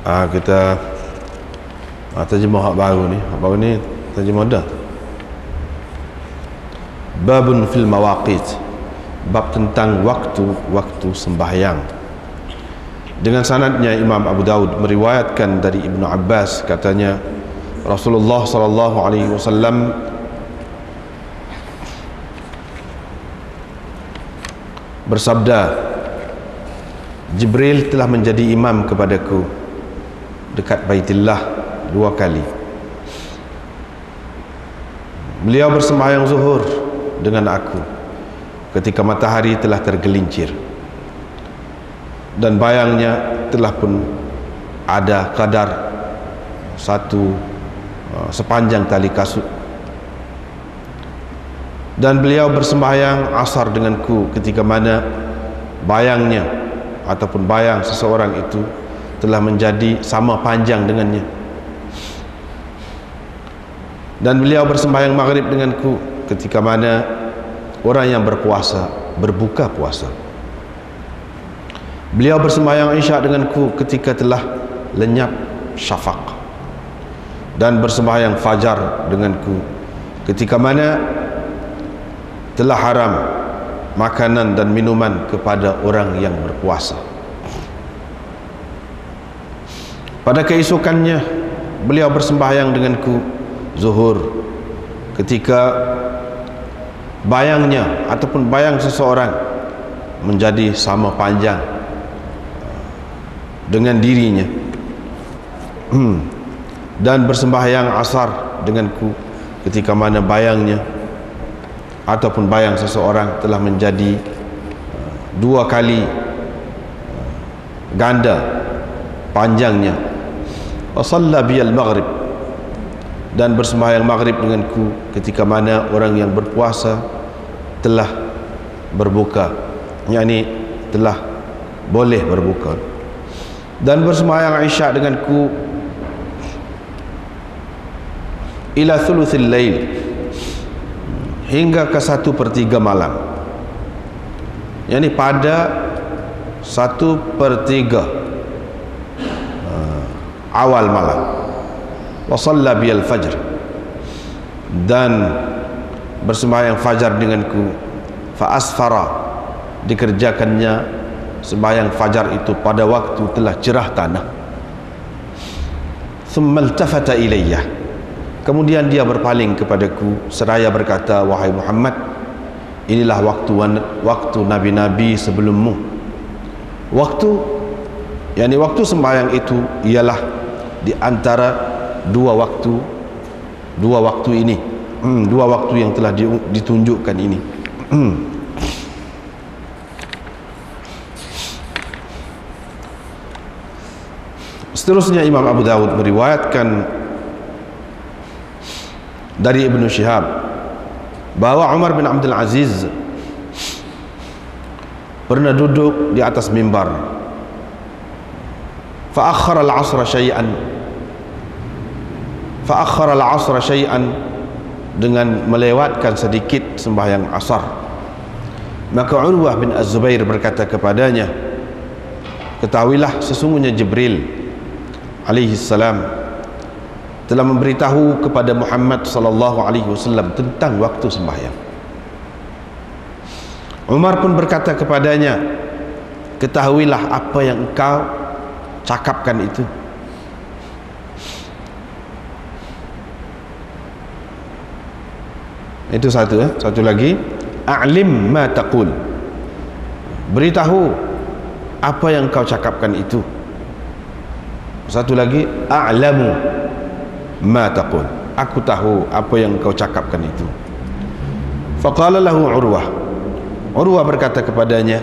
Kita terjemah hak baru ni. Hak baru ni terjemah dah. Babun fil mawaqit, bab tentang waktu sembahyang. Dengan sanadnya Imam Abu Daud meriwayatkan dari Ibnu Abbas, katanya Rasulullah sallallahu alaihi wasallam bersabda, Jibril telah menjadi imam kepadaku dekat Baitillah 2 kali. Beliau bersembahyang zuhur dengan aku ketika matahari telah tergelincir dan bayangnya telah pun ada kadar sepanjang tali kasut. Dan beliau bersembahyang asar denganku ketika mana bayangnya ataupun bayang seseorang itu telah menjadi sama panjang dengannya. Dan beliau bersembahyang maghrib denganku ketika mana orang yang berpuasa berbuka puasa. Beliau bersembahyang isya denganku ketika telah lenyap syafaq, dan bersembahyang fajar denganku ketika mana telah haram makanan dan minuman kepada orang yang berpuasa. Pada keesokannya beliau bersembahyang denganku zuhur ketika bayangnya ataupun bayang seseorang menjadi sama panjang dengan dirinya. Dan bersembahyang asar denganku ketika mana bayangnya ataupun bayang seseorang telah menjadi 2 kali ganda panjangnya. Wa shalla biyal maghrib, dan bersembahyang maghrib denganku ketika mana orang yang berpuasa telah berbuka, yakni telah boleh berbuka. Dan bersembahyang isya denganku ila thuluthil lail, hingga ke 1/3 malam, yakni pada 1/3 awal malam. Wa shalla biyal fajr, dan bersembahyang fajar denganku. Fa asfara, dikerjakannya sembahyang fajar itu pada waktu telah cerah tanah. Thumma iltafata ilayya, kemudian dia berpaling kepadaku seraya berkata, wahai Muhammad, inilah waktu nabi-nabi sebelummu. Waktu, yakni waktu sembahyang itu ialah di antara dua waktu ini, 2 waktu yang telah ditunjukkan ini. Seterusnya Imam Abu Daud meriwayatkan dari Ibnu Syihab bahwa Umar bin Abdul Aziz pernah duduk di atas mimbar, fa akhara al-'asra syai'an, dengan melewatkan sedikit sembahyang asar. Maka Urwah bin Az-Zubair berkata kepadanya, ketahuilah sesungguhnya Jibril alaihi salam telah memberitahu kepada Muhammad sallallahu alaihi wasallam tentang waktu sembahyang. Umar pun berkata kepadanya, ketahuilah apa yang engkau cakapkan itu. Itu satu lagi, a'lim ma taqul, beritahu apa yang kau cakapkan itu. Satu lagi, a'lamu ma taqul, aku tahu apa yang kau cakapkan itu. Faqala lahu Urwah berkata kepadanya,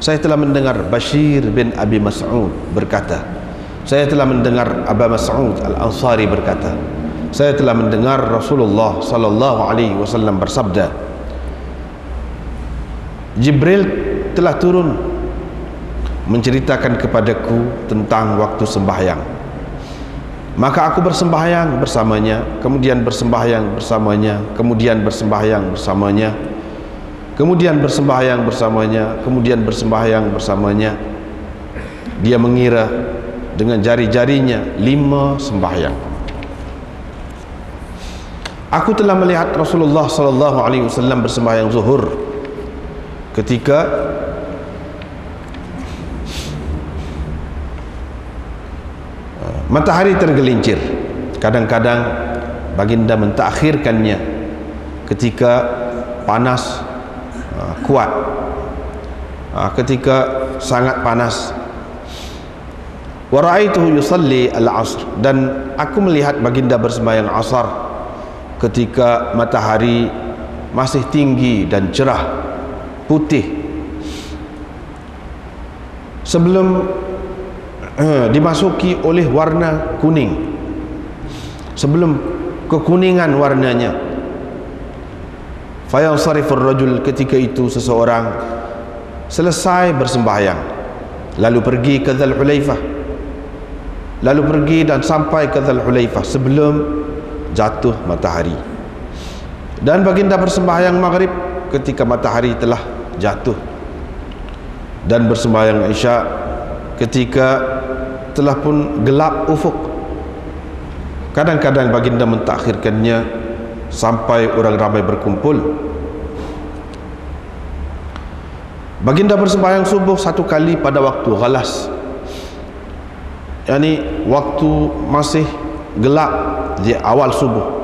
saya telah mendengar Bashir bin Abi Mas'ud berkata, saya telah mendengar Aba Mas'ud Al-Ansari berkata, saya telah mendengar Rasulullah sallallahu alaihi wasallam bersabda, Jibril telah turun menceritakan kepadaku tentang waktu sembahyang. Maka aku bersembahyang bersamanya, kemudian bersembahyang bersamanya, kemudian bersembahyang bersamanya, kemudian bersembahyang bersamanya, kemudian bersembahyang bersamanya. Dia mengira dengan jari-jarinya 5 sembahyang. Aku telah melihat Rasulullah sallallahu alaihi wasallam bersembahyang zuhur ketika matahari tergelincir. Kadang-kadang baginda mentakhirkannya ketika panas kuat, ketika sangat panas. Wa ra'aituhu yusalli al-'asr, dan aku melihat baginda bersembahyang asar ketika matahari masih tinggi dan cerah putih, sebelum dimasuki oleh warna kuning, sebelum kekuningan warnanya. Fayansarifur rajul, ketika itu seseorang selesai bersembahyang lalu pergi ke Dzul Hulaifah, lalu pergi dan sampai ke Dzul Hulaifah sebelum jatuh matahari. Dan baginda bersembahyang maghrib ketika matahari telah jatuh, dan bersembahyang isya ketika telah pun gelap ufuk. Kadang-kadang baginda mentakhirkannya sampai orang ramai berkumpul. Baginda bersembahyang subuh 1 kali pada waktu ghalas, yakni waktu masih gelap di awal subuh.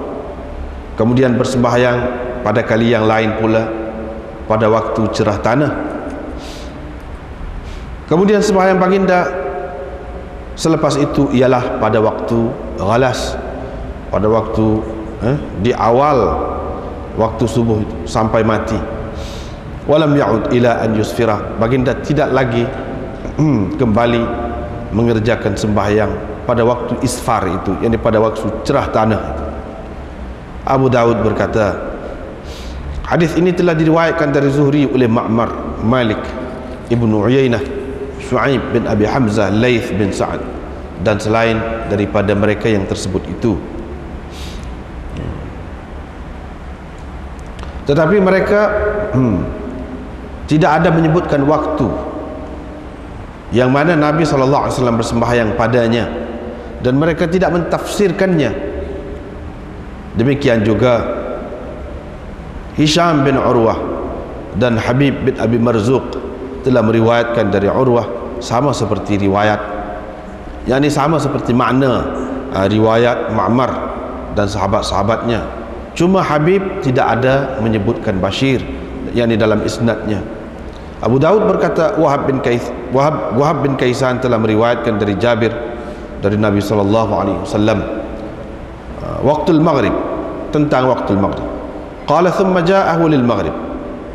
Kemudian bersembahyang pada kali yang lain pula pada waktu cerah tanah. Kemudian sembahyang baginda selepas itu ialah pada waktu ghalas, pada waktu di awal waktu subuh sampai mati. Walam ya'ud ila an yusfira, baginda tidak lagi kembali mengerjakan sembahyang pada waktu isfar itu, yakni pada waktu cerah tanah. Abu Daud berkata, hadis ini telah diriwayatkan dari Zuhri oleh Ma'mar, Malik, Ibnu Uyainah, Shu'aib bin Abi Hamzah, Laith bin Sa'ad, dan selain daripada mereka yang tersebut itu. Tetapi mereka tidak ada menyebutkan waktu yang mana Nabi SAW bersembahyang padanya, dan mereka tidak mentafsirkannya. Demikian juga Hisham bin Urwah dan Habib bin Abi Marzuq telah meriwayatkan dari Urwah sama seperti riwayat, yakni sama seperti makna riwayat Ma'mar dan sahabat-sahabatnya. Cuma Habib tidak ada menyebutkan Bashir, yakni dalam isnadnya. Abu Daud berkata, Wahab bin Kaisan telah meriwayatkan dari Jabir dari Nabi SAW waktu maghrib, tentang waktu maghrib. Qala thumma ja'ahu lil maghrib,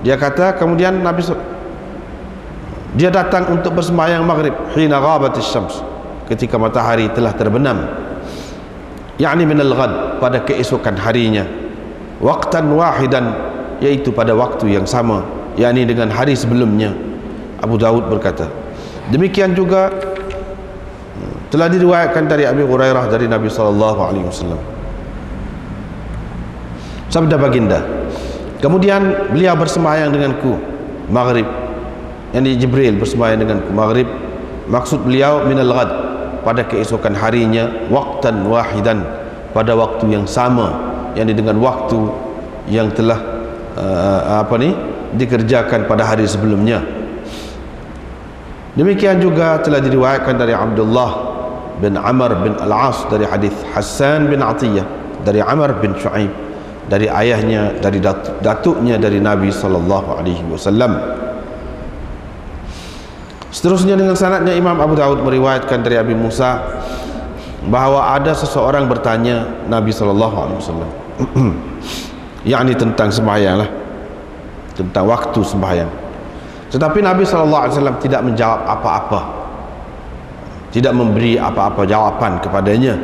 dia kata kemudian Nabi dia datang untuk bersembahyang maghrib, hina ghabatis syams, ketika matahari telah terbenam, yakni minal ghad, pada keesokan harinya, waqtan wahidan, yaitu pada waktu yang sama, yakni dengan hari sebelumnya. Abu Daud berkata, demikian juga telah diriwayatkan dari Abi Hurairah dari Nabi SAW. Sabda baginda, kemudian beliau bersembahyang denganku maghrib, yakni Jibril bersembahyang denganku maghrib, maksud beliau minal ghad, pada keesokan harinya, waqtan wahidan, pada waktu yang sama, yakni dengan waktu yang telah dikerjakan pada hari sebelumnya. Demikian juga telah diriwayatkan dari Abdullah bin Amr bin Al-As dari hadis Hassan bin Atiyah dari Amr bin Shu'aib dari ayahnya, dari datuknya dari Nabi SAW. Seterusnya dengan sanadnya, Imam Abu Daud meriwayatkan dari Abi Musa bahawa ada seseorang bertanya Nabi SAW yakni tentang sembahyang lah, tentang waktu sembahyang. Tetapi Nabi SAW tidak menjawab apa-apa, tidak memberi apa-apa jawapan kepadanya,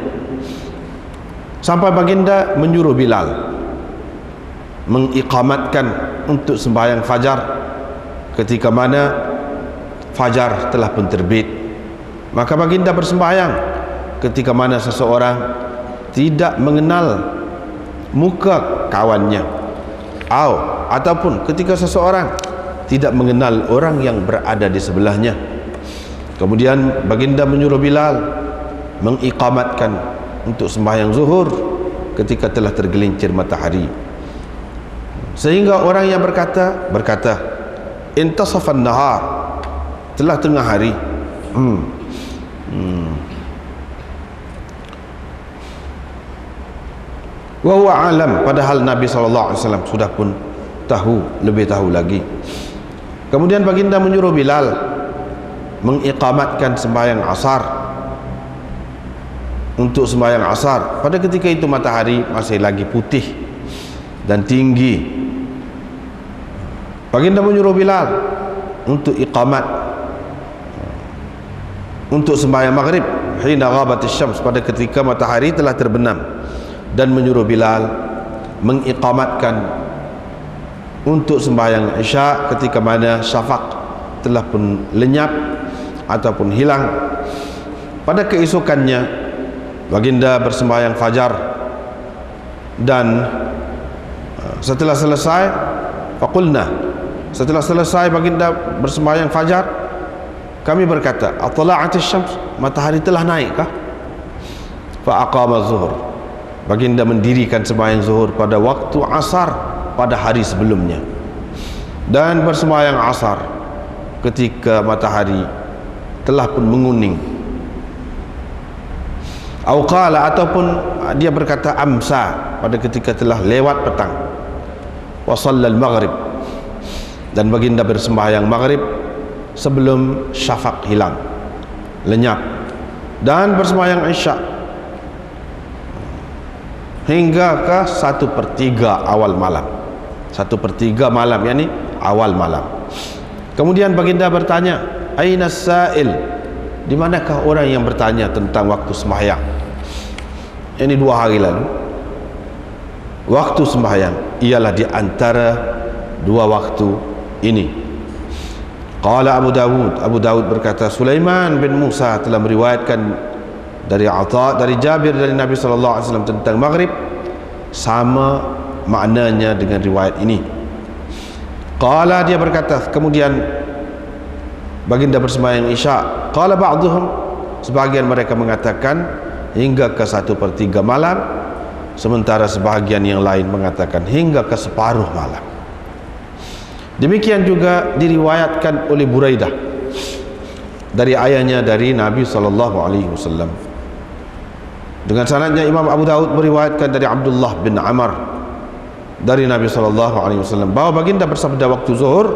sampai baginda menyuruh Bilal mengiqamatkan untuk sembahyang fajar ketika mana fajar telah pun terbit. Maka baginda bersembahyang ketika mana seseorang tidak mengenal muka kawannya, ataupun ketika seseorang tidak mengenal orang yang berada di sebelahnya. Kemudian baginda menyuruh Bilal mengiqamatkan untuk sembahyang zuhur ketika telah tergelincir matahari, sehingga orang yang berkata intasafan nahar, telah tengah hari. Wa huwa alam, padahal Nabi SAW sudah pun tahu, lebih tahu lagi. Kemudian baginda menyuruh Bilal mengiqamatkan sembahyang asar, untuk sembahyang asar. Pada ketika itu matahari masih lagi putih dan tinggi. Baginda menyuruh Bilal untuk iqamat untuk sembahyang maghrib, hina ghabatis syams, pada ketika matahari telah terbenam, dan menyuruh Bilal mengiqamatkan untuk sembahyang isya ketika mana syafaq telah pun lenyap ataupun hilang. Pada keesokannya baginda bersembahyang fajar, dan setelah selesai setelah selesai baginda bersembahyang fajar, kami berkata, atla'atis syams, matahari telah naikkah? Fa aqama zuhur, baginda mendirikan sembahyang zuhur pada waktu asar pada hari sebelumnya, dan bersembahyang asar ketika matahari telah pun menguning. Auqala, ataupun dia berkata amsa, pada ketika telah lewat petang. Wa shallal maghrib, dan baginda bersembahyang maghrib sebelum syafaq hilang, lenyap, dan bersembahyang isya hingga ke 1/3 awal malam. 1/3 malam, yakni awal malam. Kemudian baginda bertanya, aina sa'il, di manakah orang yang bertanya tentang waktu sembahyang? Ini 2 hari lalu. Waktu sembahyang ialah di antara 2 waktu ini. Qala Abu Dawud berkata, Sulaiman bin Musa telah meriwayatkan dari Atha, dari Jabir, dari Nabi SAW tentang maghrib, sama maknanya dengan riwayat ini. Qala, dia berkata, kemudian baginda bersembahyang isya. Qala ba'duhum, sebahagian mereka mengatakan hingga ke 1/3 malam, sementara sebahagian yang lain mengatakan hingga ke separuh malam. Demikian juga diriwayatkan oleh Buraidah dari ayahnya dari Nabi SAW. Dengan sanadnya Imam Abu Dawud meriwayatkan dari Abdullah bin Amr dari Nabi SAW bahwa baginda bersabda, waktu zuhur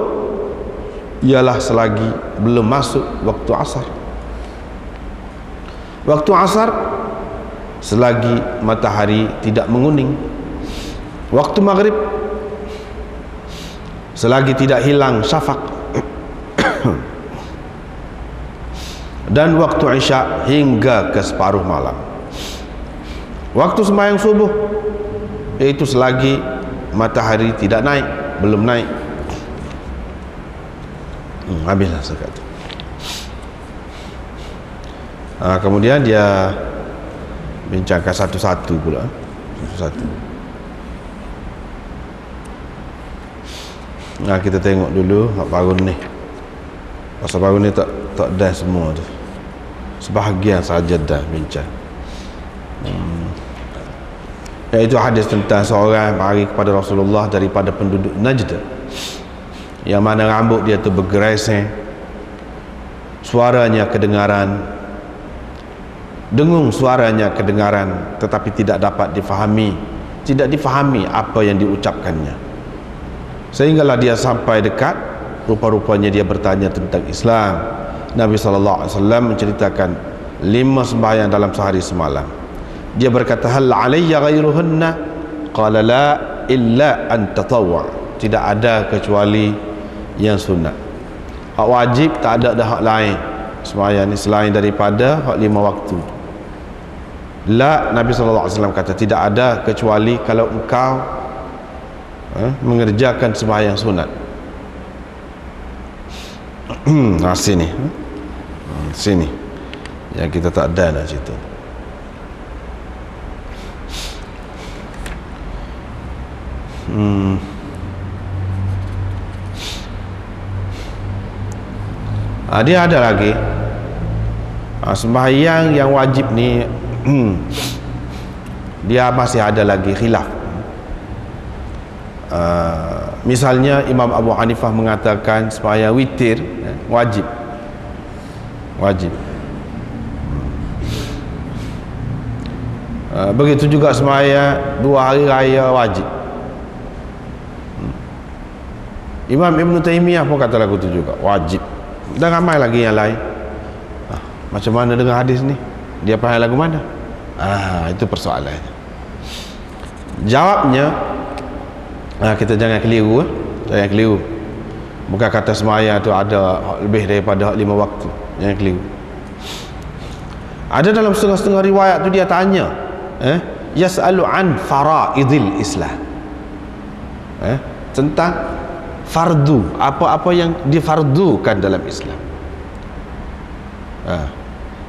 ialah selagi belum masuk waktu asar. Waktu asar selagi matahari tidak menguning. Waktu maghrib selagi tidak hilang syafaq. Dan waktu isya hingga ke separuh malam. Waktu sembahyang subuh yaitu selagi matahari tidak naik, belum naik. Habislah sekat. Kemudian dia bincangkan satu-satu pula. Satu-satu. Kita tengok dulu Hak Barun ni. Pasal Barun ni tak dah semua tu. Sebahagian saja dah bincang. Iaitu hadis tentang seorang mari kepada Rasulullah daripada penduduk Najd, yang mana rambut dia tu bergereseng, suaranya kedengaran, dengung suaranya kedengaran, tetapi tidak dapat difahami apa yang diucapkannya. Sehinggalah dia sampai dekat, rupa-rupanya dia bertanya tentang Islam. Nabi SAW menceritakan 5 sembahyang dalam sehari semalam. Dia berkata, hal alayya ghairuhunna? Qala la illa an tatawwa, tidak ada kecuali yang sunat. Hak wajib tak ada dah hak lain sembahyang ni selain daripada hak 5 waktu. La, Nabi SAW kata tidak ada kecuali kalau engkau mengerjakan sembahyang sunat. Sini yang kita tak ada dah situ. Dia ada lagi Sembahyang yang wajib ni dia masih ada lagi khilaf. Misalnya Imam Abu Hanifah mengatakan sembahyang witir wajib. Begitu juga sembahyang 2 hari raya wajib. Imam Ibn Taymiyah pun kata lagu tu juga wajib. Dan ramai lagi yang lain. Macam mana dengan hadis ni? Dia faham lagu mana? Itu persoalannya. Jawabnya, kita jangan keliru. Jangan keliru. Bukan kata sembahyang tu ada lebih daripada 5 waktu. Jangan keliru. Ada dalam setengah-setengah riwayat tu dia tanya, yas'alu an faraidil Islam. Tentang fardu, apa-apa yang difardukan dalam Islam.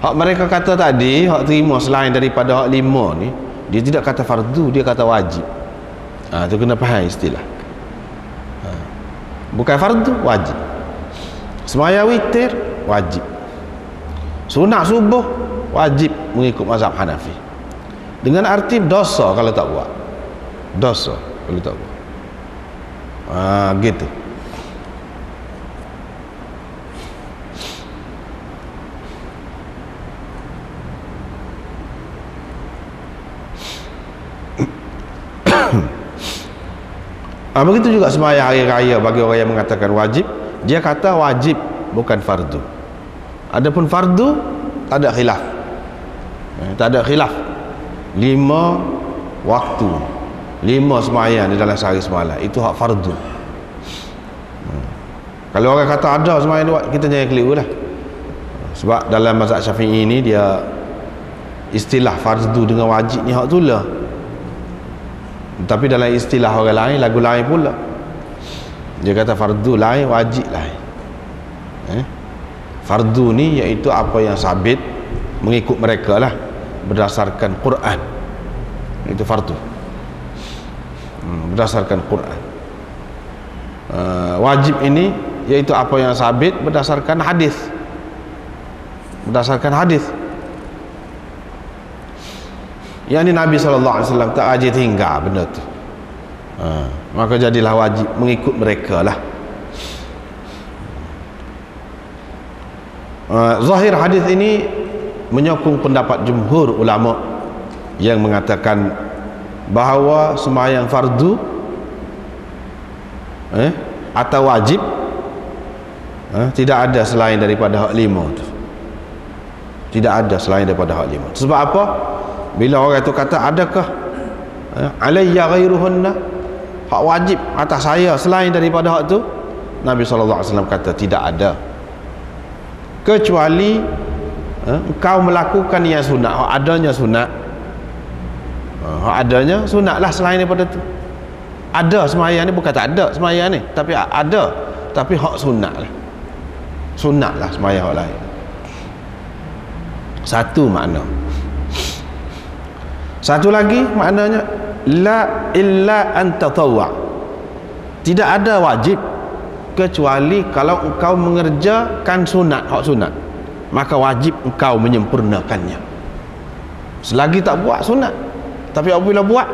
Hak mereka kata tadi, hak terima selain daripada hak 5 ni, dia tidak kata fardu, dia kata wajib. Tu kena faham istilah. Bukan fardu, wajib. Sembahyang witir wajib. Sunat subuh wajib mengikut mazhab Hanafi. Dengan arti dosa kalau tak buat. Dosa kalau tak buat. Gitu. Begitu juga sembahyang hari raya bagi orang yang mengatakan wajib, dia kata wajib bukan fardu. Adapun fardu tak ada khilaf. Tak ada khilaf. 5 waktu, 5 sembahyang di dalam sehari semalam, itu hak fardu. Kalau orang kata ada sembahyang ni, kita jangan keliru lah. Sebab dalam mazhab Syafi'i ini dia istilah fardu dengan wajib ni hak tu lah. Tapi dalam istilah orang lain, lagu lain pula. Dia kata fardu lain, wajib lain. Fardu ni iaitu apa yang sabit mengikut mereka lah, berdasarkan Quran. Itu fardu, berdasarkan Quran. Wajib ini iaitu apa yang sabit berdasarkan hadis. Berdasarkan hadis. Yang ni Nabi SAW tak ajar tinggal benda tu. Maka jadilah wajib mengikut mereka lah. Zahir hadis ini menyokong pendapat jumhur ulama yang mengatakan bahawa sembahyang fardu atau wajib tidak ada selain daripada hak 5 tu. Tidak ada selain daripada hak 5. Sebab apa? Bila orang itu kata adakah alayya ghairuhunna, hak wajib atas saya selain daripada hak tu, Nabi SAW kata tidak ada, kecuali engkau melakukan yang sunat. Hak adanya sunat, hak adanya sunat lah selain daripada tu. Ada sembahyang ni, bukan tak ada sembahyang ni, tapi ada, tapi hak sunat lah. Sunat lah sembahyang hak lain. Satu makna. Satu lagi maknanya la illa an tatawwa. Tidak ada wajib kecuali kalau engkau mengerjakan sunat, hak sunat, maka wajib engkau menyempurnakannya. Selagi tak buat sunat, tapi apabila buat,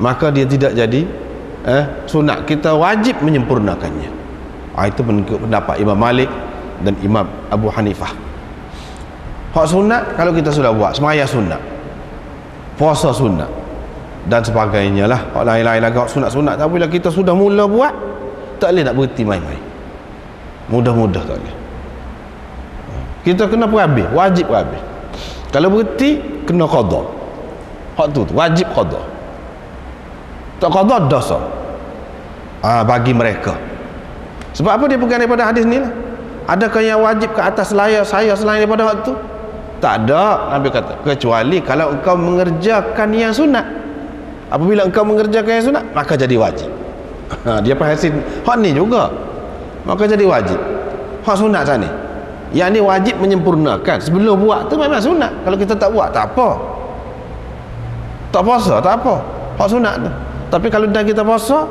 maka dia tidak jadi sunat. Kita wajib menyempurnakannya. Itu mengikut pendapat Imam Malik dan Imam Abu Hanifah. Hak sunat kalau kita sudah buat, sembahyang sunat, puasa sunat dan sebagainya lah, hak lain-lain lagi hak sunat-sunat. Tapi bila kita sudah mula buat, tak boleh nak berhenti main-main, mudah-mudah tak boleh. Kita kena berhabis, wajib berhabis. Kalau berhenti, kena qada. Hak tu wajib qada. Tak qada dosa bagi mereka. Sebab apa dia pegang daripada hadis ni lah? Adakah yang wajib ke atas saya selain daripada hak tu? Tak ada. Nabi kata kecuali kalau engkau mengerjakan yang sunat. Apabila engkau mengerjakan yang sunat, maka jadi wajib. Dia pahasin hak ni juga, maka jadi wajib. Hak sunat sana ni, yang ni wajib menyempurnakan. Sebelum buat tu memang sunat. Kalau kita tak buat, tak apa. Tak puasa, tak apa, hak sunat tu. Tapi kalau dah kita puasa,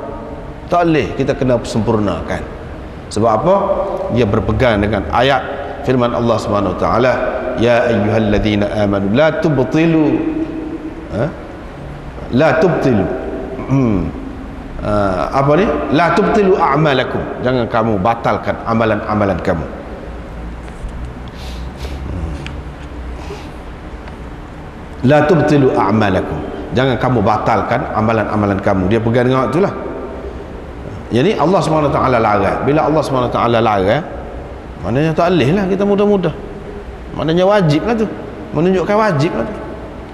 tak boleh, kita kena sempurnakan. Sebab apa? Dia berpegang dengan ayat firman Allah Subhanahu wa taala, ya ayyuhalladzina amanu la tubtilu apa ni, la tubtilu a'malakum, jangan kamu batalkan amalan-amalan kamu. La tubtilu a'malakum, jangan kamu batalkan amalan-amalan kamu. Dia pegang dengan itulah. Jadi Allah SWT larang. Bila Allah SWT larang, maknanya tak boleh lah kita mudah-mudah, maknanya wajib lah tu, menunjukkan wajib lah tu,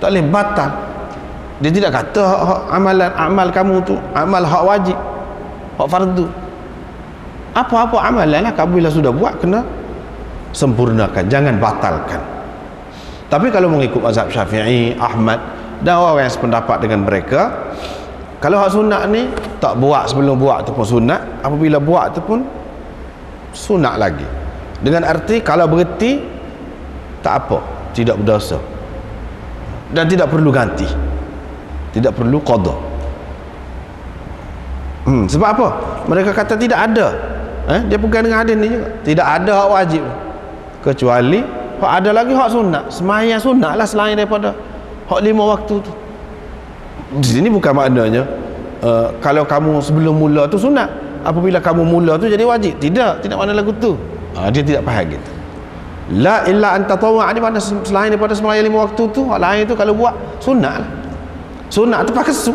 tak boleh batal. Dia tidak kata amalan amal kamu tu amal hak wajib, hak fardu. Apa-apa amalan lah kamu bila sudah buat kena sempurnakan, jangan batalkan. Tapi kalau mengikut mazhab Syafi'i, Ahmad dan orang yang sependapat dengan mereka, kalau hak sunat ni tak buat sebelum buat tu pun sunat, apabila buat tu pun sunat lagi. Dengan arti kalau berhenti tak apa, tidak berdosa dan tidak perlu ganti, tidak perlu qada. Sebab apa? Mereka kata tidak ada. Dia pegang dengan hadis ni juga. Tidak ada hak wajib kecuali hak ada lagi hak sunat. Sembahyang sunat lah selain daripada hak 5 waktu tu. Di sini bukan maknanya kalau kamu sebelum mula tu sunat, apabila kamu mula tu jadi wajib. Tidak makna lagu tu. Dia tidak faham gitu. La illa an tatawwa, ni makna selain daripada sembahyang 5 waktu tu, hak lain tu kalau buat sunat lah. Sunat tu pakai su.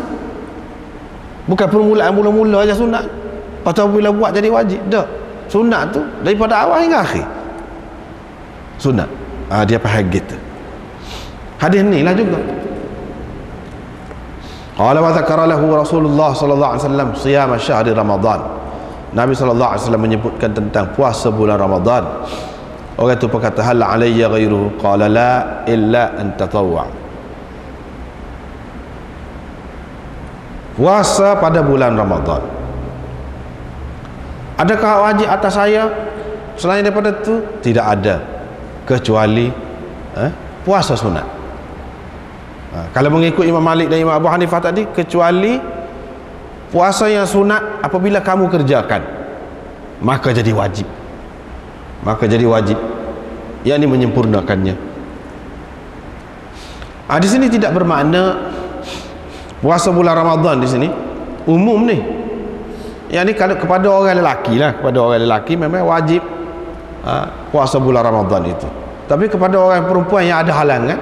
Bukan permulaan mula-mula aja sunat, lepas tu bila buat jadi wajib. Tak. Sunat tu daripada awal hingga akhir sunat. Dia faham gitu. Hadis ni lah juga. Qala wa dzakara lahu Rasulullah sallallahu alaihi wasallam siyam syahri Ramadan. Nabi sallallahu alaihi wasallam menyebutkan tentang puasa bulan Ramadan. Orang tu berkata, hal alayya ghairuhu? Qala la illa an tatawwa. Puasa pada bulan Ramadan, adakah wajib atas saya selain daripada itu? Tidak ada, kecuali puasa sunat. Kalau mengikut Imam Malik dan Imam Abu Hanifah tadi, kecuali puasa yang sunat apabila kamu kerjakan, maka jadi wajib. Yang ini menyempurnakannya. Di sini tidak bermakna puasa bulan Ramadan di sini umum ni. Yang ni kalau kepada orang lelaki lah, kepada orang lelaki memang wajib puasa bulan Ramadan itu. Tapi kepada orang perempuan yang ada halangan,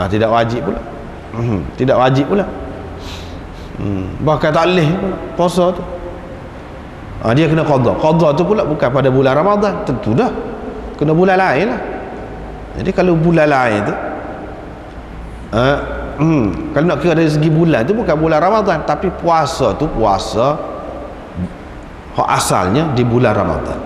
tidak wajib pula. Tidak wajib pula. Bahkan tak boleh puasa tu. Dia kena qada. Qada tu pula bukan pada bulan Ramadan, tentu dah kena bulan lain lah. Jadi kalau bulan lain tu kalau nak kira dari segi bulan tu bukan bulan Ramadan, tapi puasa tu puasa asalnya di bulan Ramadan.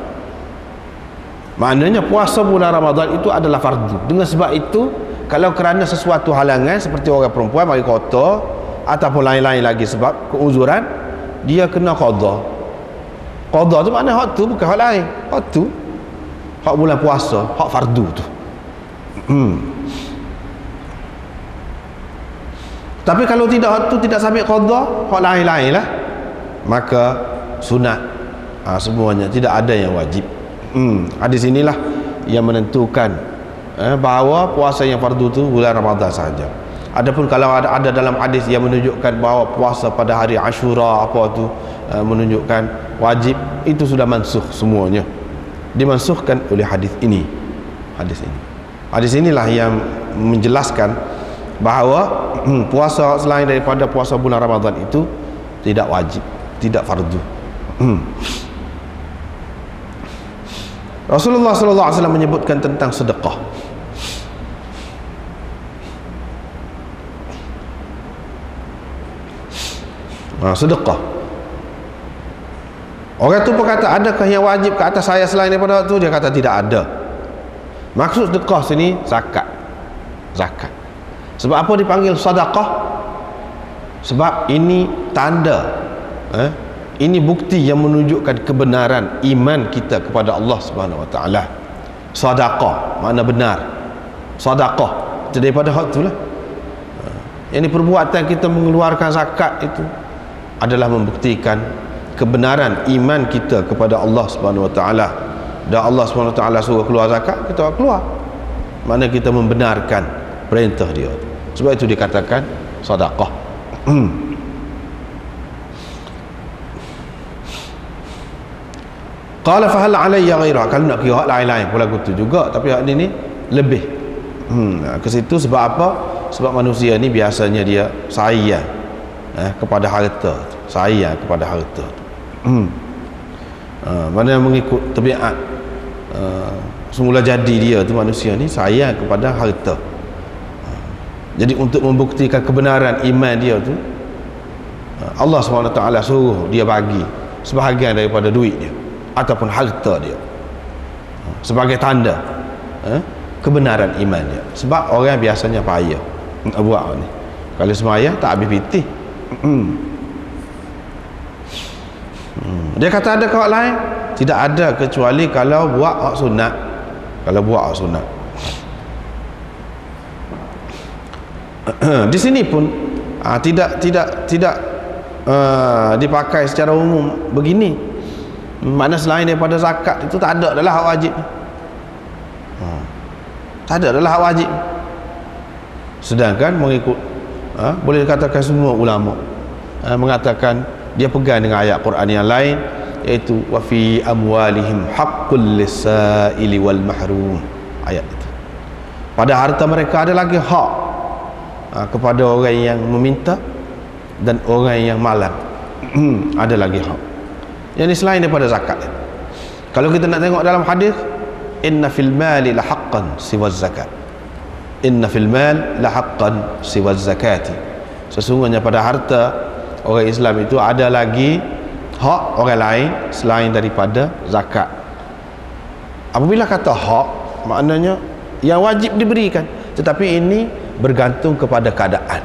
Maknanya puasa bulan Ramadan itu adalah fardu. Dengan sebab itu, kalau kerana sesuatu halangan seperti orang perempuan bagi kota ataupun lain-lain lagi sebab keuzuran, dia kena qada. Qada tu makna hak tu bukan hak lain. Hak tu hak bulan puasa, hak fardu tu. Tapi kalau tidak hak tu tidak sampai qada, hak lain-lain lah, maka sunat. Semuanya, tidak ada yang wajib. Hadis inilah yang menentukan bahawa puasa yang fardu tu bulan Ramadan saja. Adapun kalau ada dalam hadis yang menunjukkan bahawa puasa pada hari Ashura apa tu menunjukkan wajib, itu sudah mansukh semuanya, dimansukhkan oleh hadis ini. Hadis inilah yang menjelaskan bahawa puasa selain daripada puasa bulan Ramadan itu tidak wajib, tidak fardu. Rasulullah sallallahu alaihi wasallam menyebutkan tentang sedekah. Sedekah. Orang tu berkata, adakah yang wajib ke atas saya selain daripada itu? Dia kata tidak ada. Maksud sedekah sini zakat. Sebab apa dipanggil sedekah? Sebab ini tanda, ini bukti yang menunjukkan kebenaran iman kita kepada Allah Subhanahu wa taala. Sedekah makna benar. Sedekah daripada hak itulah. Ini perbuatan kita mengeluarkan zakat itu adalah membuktikan kebenaran iman kita kepada Allah Subhanahu wa taala. dan Allah SWT suruh keluar zakat, kita keluar. Mana kita membenarkan perintah dia. Sebab itu dikatakan sedekah. Qala fa hal alayya ghairah. Kalau nak kira hak lain-lain pun lagu tu juga, tapi hak ni lebih ke situ. Sebab apa? Sebab manusia ni biasanya dia sayang kepada harta, sayang kepada harta. Mana mengikut tabiat semula jadi dia tu, manusia ni sayang kepada harta. Jadi untuk membuktikan kebenaran iman dia tu, Allah SWT suruh dia bagi sebahagian daripada duit dia ataupun harta dia sebagai tanda kebenaran iman dia. Sebab orang biasanya payah buat ni, kalau semaya tak habis pitih. Dia kata ada kau lain? Tidak ada, kecuali kalau buat hak sunat. Kalau buat hak sunat. Di sini pun tidak dipakai secara umum begini. Makna selain daripada zakat itu tak ada adalah hak wajib. Tak ada adalah hak wajib. Sedangkan mengikut boleh dikatakan semua ulama mengatakan dia pegang dengan ayat Quran yang lain, iaitu wa fi amwalihim haqqul lisaili wal mahrum. Ayat itu, pada harta mereka ada lagi hak kepada orang yang meminta dan orang yang malang. Ada lagi hak yang ini selain daripada zakat. Kalau kita nak tengok dalam hadis, inna fil mali la haqqan siwa zakat, inna fil mal la haqqan siwa zakati. Sesungguhnya pada harta orang Islam itu ada lagi hak orang lain selain daripada zakat. Apabila kata hak, maknanya yang wajib diberikan, tetapi ini bergantung kepada keadaan.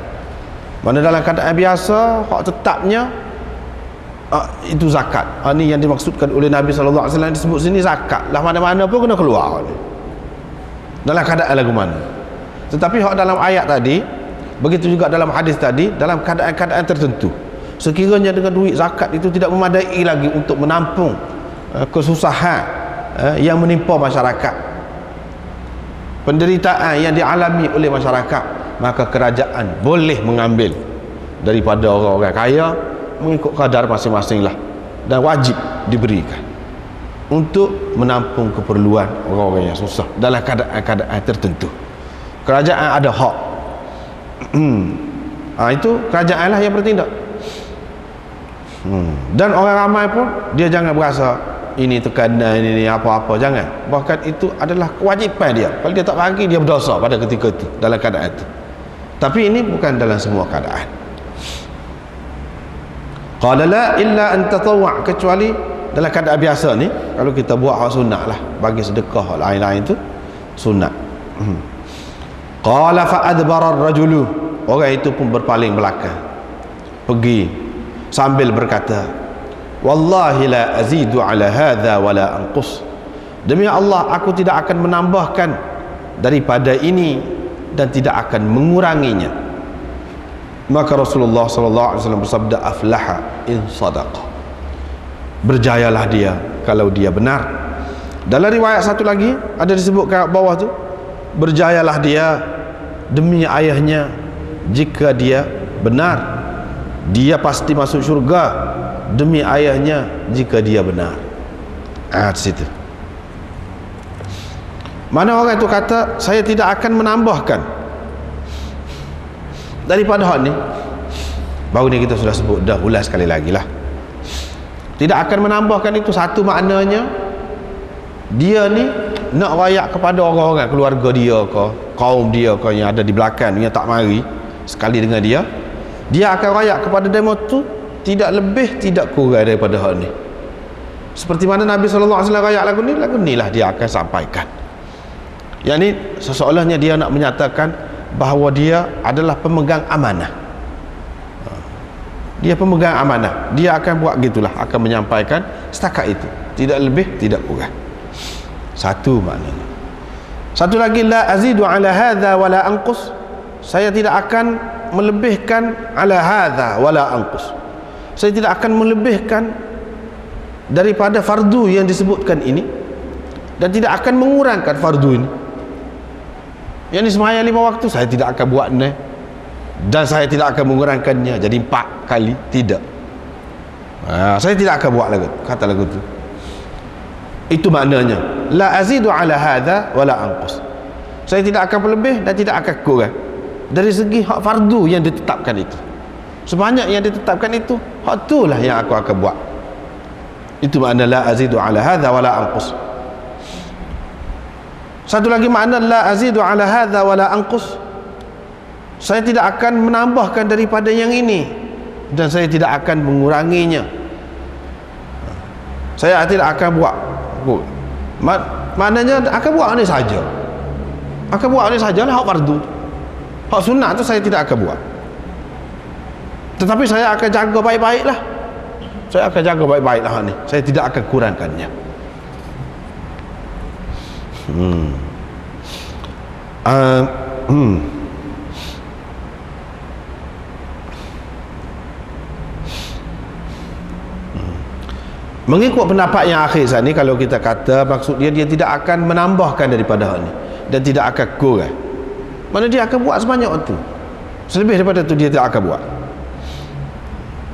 Mana dalam keadaan biasa hak tetapnya itu zakat. Ini yang dimaksudkan oleh Nabi SAW disebut sini zakat lah, mana-mana pun kena keluar dalam keadaan lagu mana. Tetapi hak dalam ayat tadi, begitu juga dalam hadis tadi, dalam keadaan-keadaan tertentu. Sekiranya dengan duit zakat itu tidak memadai lagi untuk menampung kesusahan yang menimpa masyarakat, penderitaan yang dialami oleh masyarakat, maka kerajaan boleh mengambil daripada orang-orang kaya mengikut kadar masing-masing lah, dan wajib diberikan untuk menampung keperluan orang-orang yang susah dalam keadaan-keadaan tertentu. Kerajaan ada hak. Itu kerajaan lah yang bertindak. Dan orang ramai pun dia jangan berasa ini tekanan, ini apa-apa, jangan. Bahkan itu adalah kewajipan dia. Kalau dia tak bagi, dia berdosa pada ketika itu, dalam keadaan itu. Tapi ini bukan dalam semua keadaan. Qala la illa an tatawwa', kecuali dalam keadaan biasa ni, kalau kita buat hak sunat lah, bagi sedekah lain-lain itu sunat. Qala fa adbara ar-rajulu, orang itu pun berpaling belakang, pergi sambil berkata, wallahi la azidu ala hadha wala anqus, demi Allah aku tidak akan menambahkan daripada ini dan tidak akan menguranginya. Maka Rasulullah SAW bersabda, aflaha in sadaqa, berjayalah dia kalau dia benar. Dalam riwayat satu lagi ada disebut kat bawah tu, berjayalah dia demi ayahnya jika dia benar, dia pasti masuk syurga demi ayahnya jika dia benar. Di situ. Mana orang itu kata, saya tidak akan menambahkan daripada hak ni. Baru ni kita sudah sebut dah, ulas sekali lagi lah. Tidak akan menambahkan itu satu maknanya dia ni nak rayak kepada orang-orang keluarga dia ke, kaum dia ke yang ada di belakang yang tak mari sekali dengan dia, dia akan rayak kepada demo tu tidak lebih tidak kurang daripada hal ni. Seperti mana Nabi SAW rayak lagu ni lah dia akan sampaikan. Yang ni seolah-olahnya dia nak menyatakan bahawa dia adalah pemegang amanah. Dia pemegang amanah, dia akan buat gitulah, akan menyampaikan setakat itu, tidak lebih tidak kurang. Satu maknanya. Satu lagi, la azidu ala hadha wala anqus, saya tidak akan melebihkan ala hadha wala anqus, saya tidak akan melebihkan daripada fardu yang disebutkan ini dan tidak akan mengurangkan fardu ini. Yang ni sembahyang 5 waktu saya tidak akan buat ni, dan saya tidak akan mengurangkannya jadi 4 kali, tidak. Saya tidak akan buat lagu, kata lagu tu. Itu maknanya la azidu ala hadha wala anqus. Saya tidak akan berlebih dan tidak akan kurang dari segi hak fardu yang ditetapkan itu. Sebanyak yang ditetapkan itu, hak itulah yang aku akan buat. Itu makna la azidu ala hadha wala anqus. Satu lagi makna la azidu ala hadha wala anqus, saya tidak akan menambahkan daripada yang ini dan saya tidak akan menguranginya. Saya tidak akan buat. Maknanya akan buat ini saja. Akan buat ini sajalah hak fardu. Hak sunat tu saya tidak akan buat. Tetapi saya akan jaga baik-baiklah. Saya akan jaga baik-baiklah hak ni. Saya tidak akan kurangkannya. Mengikut pendapat yang akhir saat ni, kalau kita kata maksud dia tidak akan menambahkan daripada hal ni dan tidak akan kurang, mana dia akan buat sebanyak itu, selebih daripada itu dia tidak akan buat.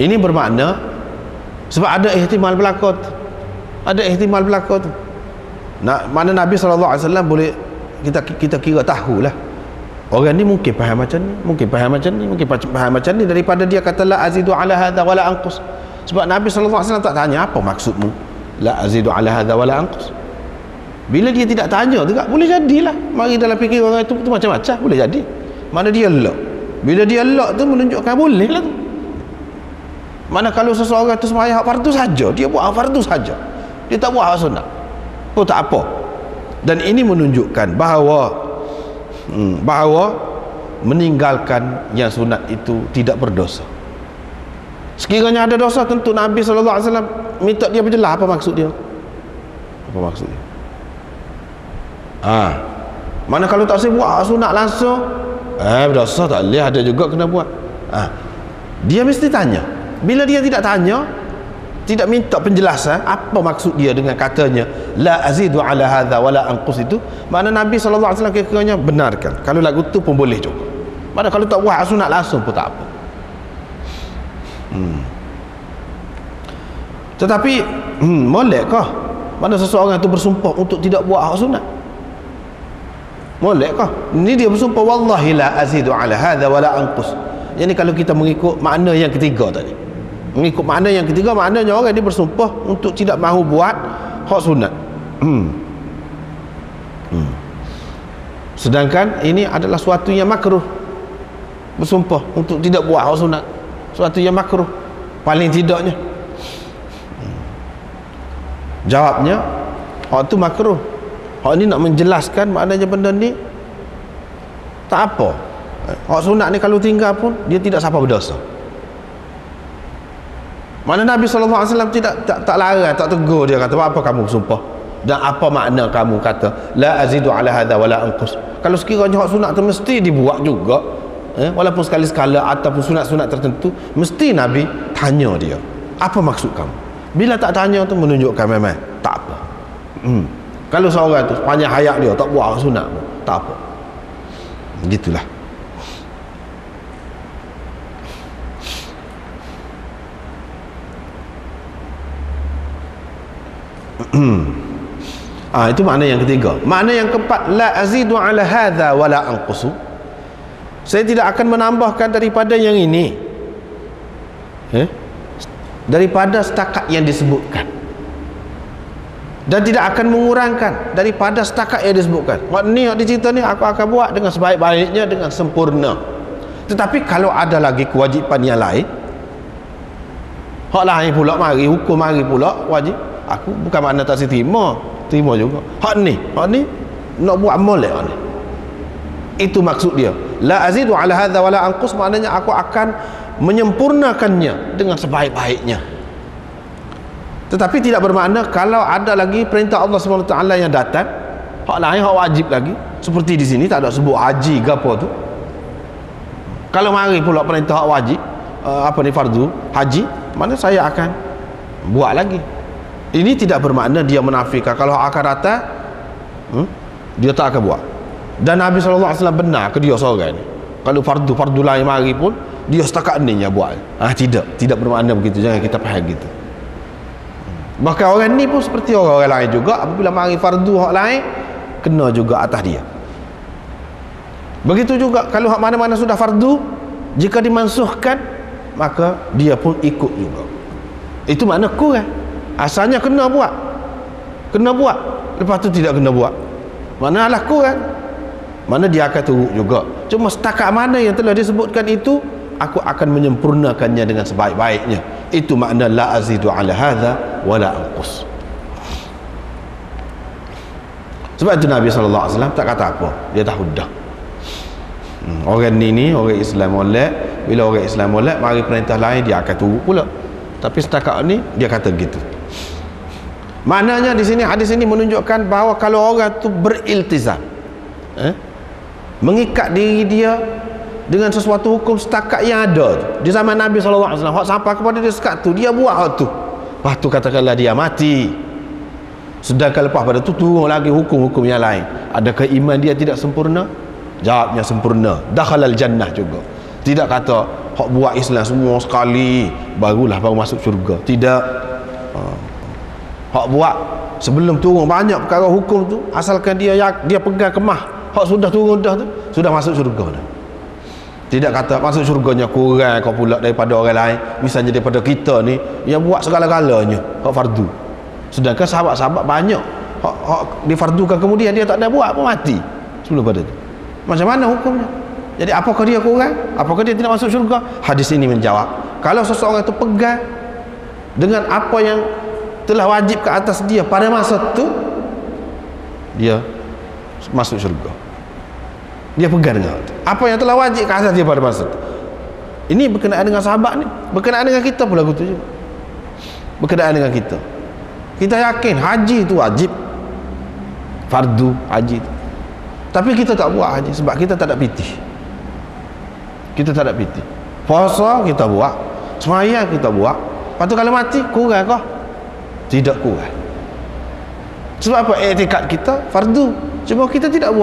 Ini bermakna sebab ada ihtimal berlaku, ada ihtimal berlaku tu. Mana Nabi SAW boleh kita kira tahulah orang ni mungkin faham macam ni, mungkin faham macam ni, mungkin faham macam ni, daripada dia kata la azidu ala hadha wala anqus. Sebab Nabi SAW tak tanya apa maksudmu la azidu ala hadha wala anqus. Bila dia tidak tanya juga, boleh jadilah mari dalam fikir orang itu macam-macam, boleh jadi. Mana dia elok, bila dia elok tu menunjukkan boleh lah tu. Mana kalau seseorang tu sembahyang hak fardu saja, dia buat hak fardu saja, dia tak buat hak sunat, oh tak apa. Dan ini menunjukkan bahawa meninggalkan yang sunat itu tidak berdosa. Sekiranya ada dosa, tentu Nabi SAW minta dia berjelas apa maksud dia. Apa maksud dia? Mana kalau tak saya buat sunat langsung, berdosa tak boleh, ada juga kena buat. Dia mesti tanya. Bila dia tidak tanya, tidak minta penjelasan apa maksud dia dengan katanya la azidu ala hadha wala anqus, itu mana Nabi SAW kira-kiranya benarkan. Kalau lagu tu pun boleh juga. Mana kalau tak buat sunat langsung pun tak apa. Tetapi molekah mana seseorang itu bersumpah untuk tidak buat hak sunat? Molekah? Ini dia bersumpah wallahi la azidu ala hadha wala anqus. Jadi kalau kita mengikut makna yang ketiga tadi, mengikut makna yang ketiga, maknanya orang ini bersumpah untuk tidak mahu buat hak sunat. Sedangkan ini adalah suatu yang makruh. Bersumpah untuk tidak buat hak sunat, suatu yang makruh paling tidaknya. Jawabnya hak tu makruh. Hak ni nak menjelaskan maknanya benda ni tak apa. Hak sunat ni kalau tinggal pun dia tidak siapa berdosa. Mana Nabi SAW tak larang, tak tegur dia, kata apa kamu bersumpah dan apa makna kamu kata la azidu ala hadha wala anqus. Kalau sekiranya hak sunat tu mesti dibuat juga, walaupun sekali-sekala ataupun sunat-sunat tertentu, mesti Nabi tanya dia apa maksud kamu. Bila tak tanya tu menunjukkan memang tak apa. Kalau seorang tu sepanjang hayat dia tak buat sunat pun tak apa, begitulah. Itu makna yang ketiga. Makna yang keempat, la azidu ala hadha wala anqusu, saya tidak akan menambahkan daripada yang ini, daripada setakat yang disebutkan, dan tidak akan mengurangkan daripada setakat yang disebutkan. Maknanya di cerita ni aku akan buat dengan sebaik-baiknya, dengan sempurna. Tetapi kalau ada lagi kewajipan yang lain, hak lain pula mari, hukum mari pula wajib, aku bukan makna tak terima juga. Hak ni nak buat molek hak ni. Itu maksud dia. La azidu ala hadha wala anqus, maknanya aku akan menyempurnakannya dengan sebaik-baiknya. Tetapi tidak bermakna kalau ada lagi perintah Allah SWT yang datang, hak lain, hak wajib lagi, seperti di sini tak ada sebut haji ke apa tu. Kalau mari pula perintah hak wajib, fardu haji, mana saya akan buat lagi. Ini tidak bermakna dia menafikan kalau hak akan datang dia tak akan buat. Dan Nabi SAW benar ke dia seorang ni, kalau fardu lain mari pun dia setakat ni yang buat. Tidak bermakna begitu, jangan kita faham gitu. Bahkan orang ni pun seperti orang lain juga, apabila mari fardu hak lain kena juga atas dia. Begitu juga kalau hak mana-mana sudah fardu, jika dimansuhkan maka dia pun ikut juga. Itu makna kurang. Asalnya kena buat, lepas tu tidak kena buat, mana alah kurang, mana dia akan turut juga. Cuma setakat mana yang telah disebutkan itu, aku akan menyempurnakannya dengan sebaik-baiknya. Itu makna la azidu ala hadha wa la anqus. Sebab itu Nabi SAW tak kata apa, dia tahu dah. Orang ni orang Islam molek, bila orang Islam molek mari perintah lain dia akan turut pula. Tapi setakat ni dia kata gitu. Maknanya di sini hadis ini menunjukkan bahawa kalau orang tu beriltizam, mengikat diri dia dengan sesuatu hukum setakat yang ada tu. Di zaman Nabi SAW, hak sampai kepada dia sekat tu, dia buat hak tu. Lepas tu katakanlah dia mati. Sedangkan lepas pada tu turun lagi hukum-hukum yang lain. Adakah iman dia tidak sempurna? Jawabnya sempurna. Dakhalal jannah juga. Tidak kata hak buat Islam semua sekali baru masuk syurga. Tidak. Hak buat sebelum turun banyak perkara hukum tu, asalkan dia pegang kemah hak sudah turun dah tu, sudah masuk syurga dah. Tidak kata masuk syurganya kurang kau pula daripada orang lain, misalnya daripada kita ni yang buat segala-galanya hak fardu, sedangkan sahabat-sahabat banyak hak difardukan kemudian dia tak ada buat pun mati sebelum pada tu. Macam mana hukumnya? Jadi apakah dia kurang? Apakah dia tidak masuk syurga? Hadis ini menjawab, kalau seseorang itu pegang dengan apa yang telah wajib ke atas dia pada masa tu, dia masuk syurga. Dia pegang dengan apa yang telah wajib ke atas dia pada masa tu. Ini berkenaan dengan sahabat ni, berkenaan dengan kita pula begitu juga. Berkenaan dengan kita, kita yakin haji itu wajib, fardu haji itu, tapi kita tak buat haji sebab kita tak ada pitih. Kita tak ada pitih. Puasa kita buat, sembahyang kita buat, lepas tu kalau mati kurang kah? Tidak kurang. Sebab apa? I'tikad kita fardu, cuma kita tidak buat.